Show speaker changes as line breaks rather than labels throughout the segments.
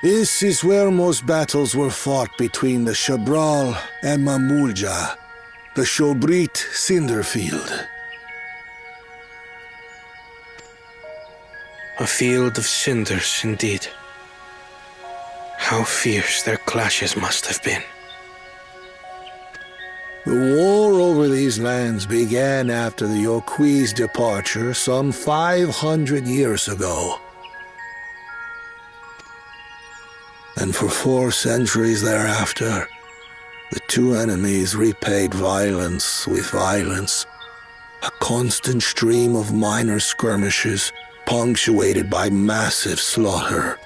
This is where most battles were fought between the Shabral and Mamulja, the Shobrit Cinderfield.
A field of cinders, indeed. How fierce their clashes must have been.
The war over these lands began after the Yoqui's departure some 500 years ago. And for 4 centuries thereafter, the two enemies repaid violence with violence, a constant stream of minor skirmishes punctuated by massive slaughter.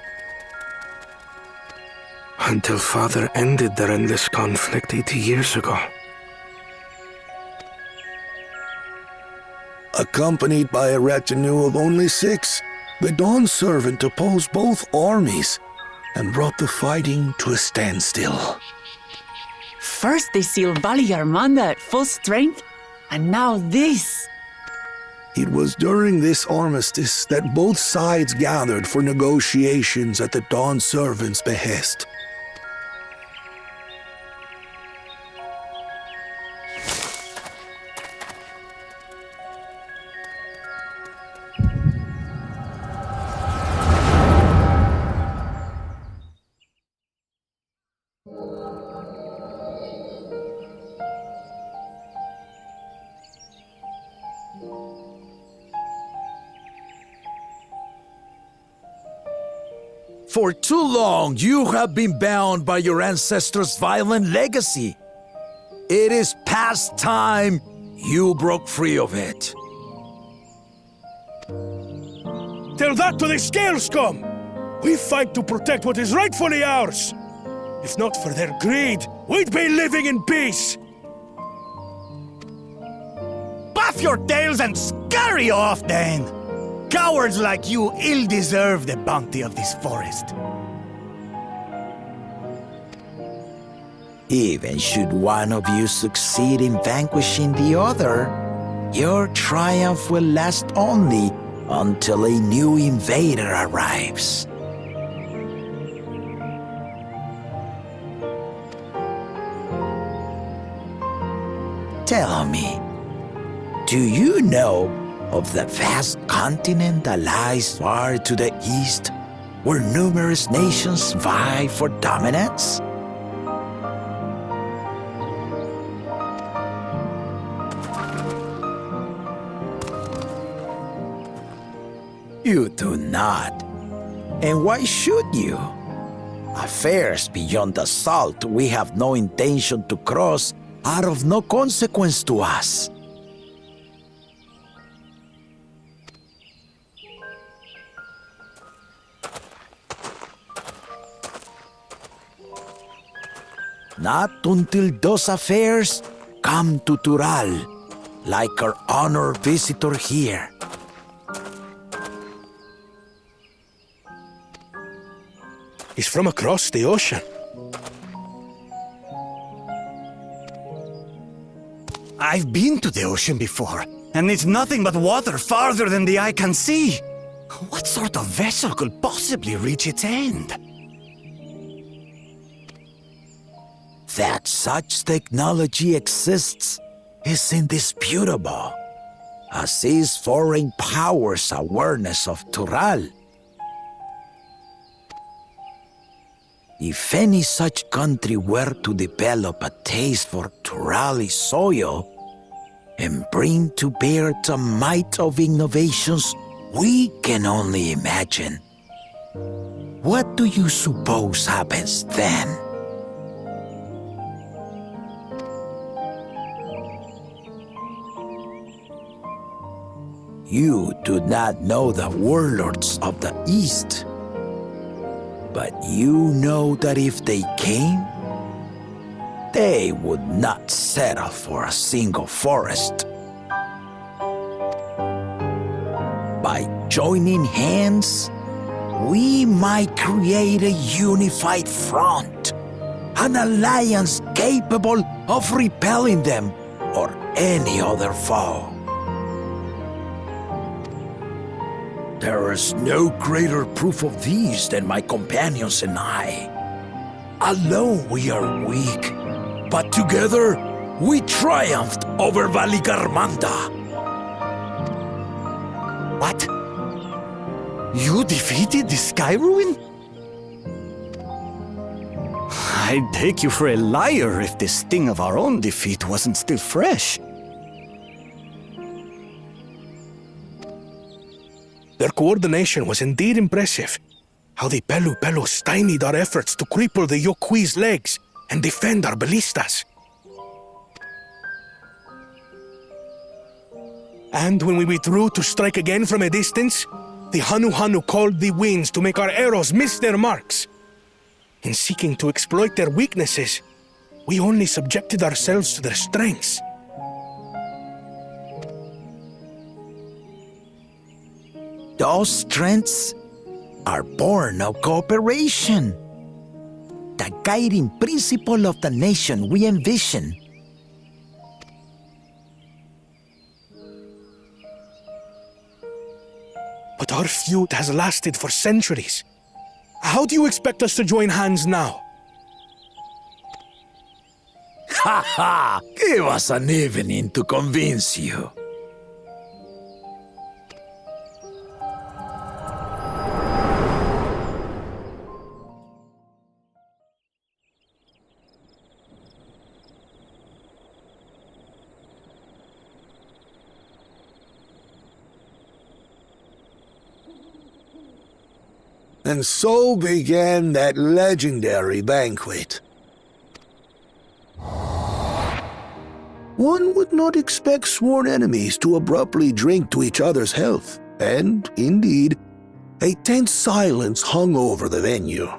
Until Father ended their endless conflict 80 years ago.
Accompanied by a retinue of only 6, the Dawn Servant opposed both armies and brought the fighting to a standstill.
First they sealed Valley Armanda at full strength, and now this.
It was during this armistice that both sides gathered for negotiations at the Dawn Servant's behest.
For too long, you have been bound by your ancestors' violent legacy. It is past time you broke free of it.
Tell that to the Scale Scum! We fight to protect what is rightfully ours! If not for their greed, we'd be living in peace!
Puff your tails and scurry off, then! Cowards like you ill deserve the bounty of this forest. Even should one of you succeed in vanquishing the other, your triumph will last only until a new invader arrives. Tell me, do you know of the vast continent that lies far to the east, where numerous nations vie for dominance? You do not. And why should you? Affairs beyond the salt we have no intention to cross are of no consequence to us. Not until those affairs come to Tural, like our honored visitor here.
He's from across the ocean.
I've been to the ocean before, and it's nothing but water farther than the eye can see. What sort of vessel could possibly reach its end? That such technology exists is indisputable, as is foreign powers' awareness of Tural. If any such country were to develop a taste for Turali soil and bring to bear the might of innovations we can only imagine, what do you suppose happens then? You do not know the warlords of the East, but you know that if they came, they would not settle for a single forest. By joining hands, we might create a unified front, an alliance capable of repelling them or any other foe. There is no greater proof of these than my companions and I. Alone we are weak, but together we triumphed over Valigarmanda.
What? You defeated the Sky Ruin? I'd take you for a liar if the sting of our own defeat wasn't still fresh.
Their coordination was indeed impressive. How the Pelu stymied our efforts to cripple the Yokui's legs and defend our ballistas. And when we withdrew to strike again from a distance, the Hanu called the winds to make our arrows miss their marks. In seeking to exploit their weaknesses, we only subjected ourselves to their strengths.
Those strengths are born of cooperation. The guiding principle of the nation we envision.
But our feud has lasted for centuries. How do you expect us to join hands now?
Ha ha! Give us an evening to convince you.
And so began that legendary banquet. One would not expect sworn enemies to abruptly drink to each other's health, and, indeed, a tense silence hung over the venue.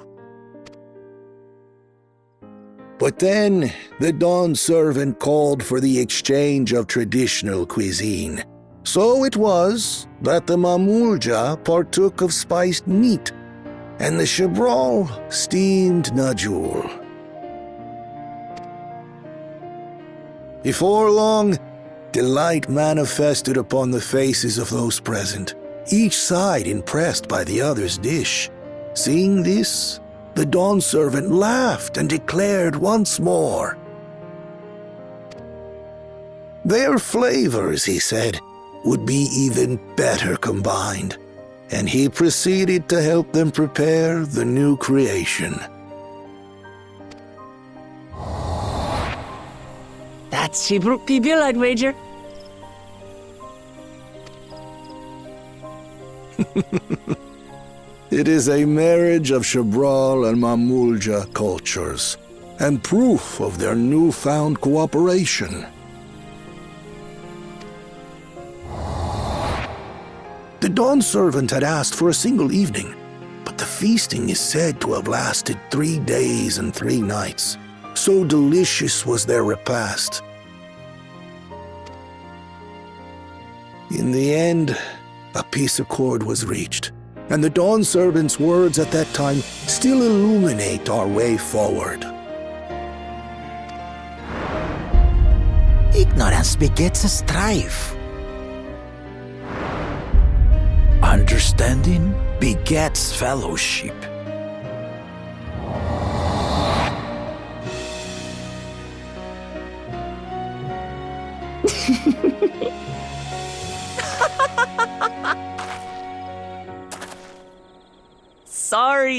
But then, the dawn servant called for the exchange of traditional cuisine. So it was that the Mamulja partook of spiced meat, and the Chebral steamed Najul. Before long, delight manifested upon the faces of those present, each side impressed by the other's dish. Seeing this, the dawn servant laughed and declared once more. Their flavors, he said, would be even better combined, and he proceeded to help them prepare the new creation.
That's Shebruk Pibil, I'd wager.
It is a marriage of Chebral and Mamulja cultures, and proof of their newfound cooperation. The dawn servant had asked for a single evening, but the feasting is said to have lasted 3 days and 3 nights. So delicious was their repast. In the end, a peace accord was reached, and the dawn servant's words at that time still illuminate our way forward.
Ignorance begets strife. Understanding begets fellowship.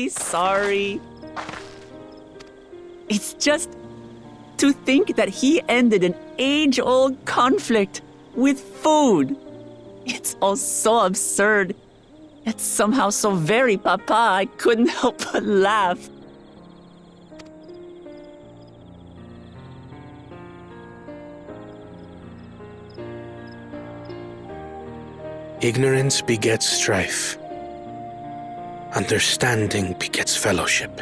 Sorry. It's just to think that he ended an age-old conflict with food. It's all so absurd. It's somehow so very papa, I couldn't help but laugh.
Ignorance begets strife. Understanding begets fellowship.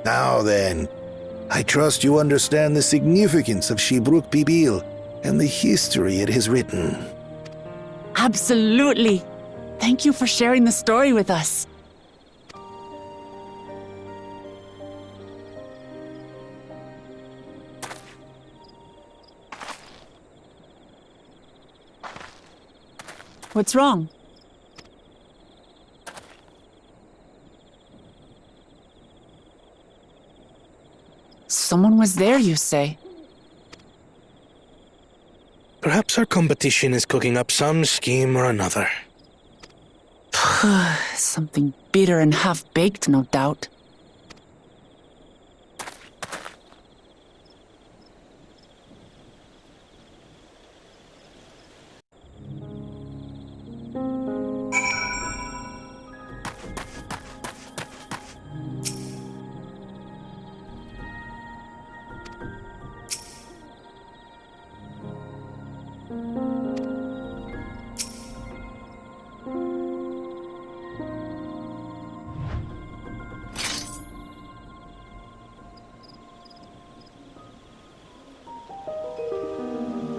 Now then, I trust you understand the significance of Shebruk Pibil and the history it has written.
Absolutely. Thank you for sharing the story with us. What's wrong? Someone was there, you say?
Perhaps our competition is cooking up some scheme or another.
Something bitter and half-baked, no doubt.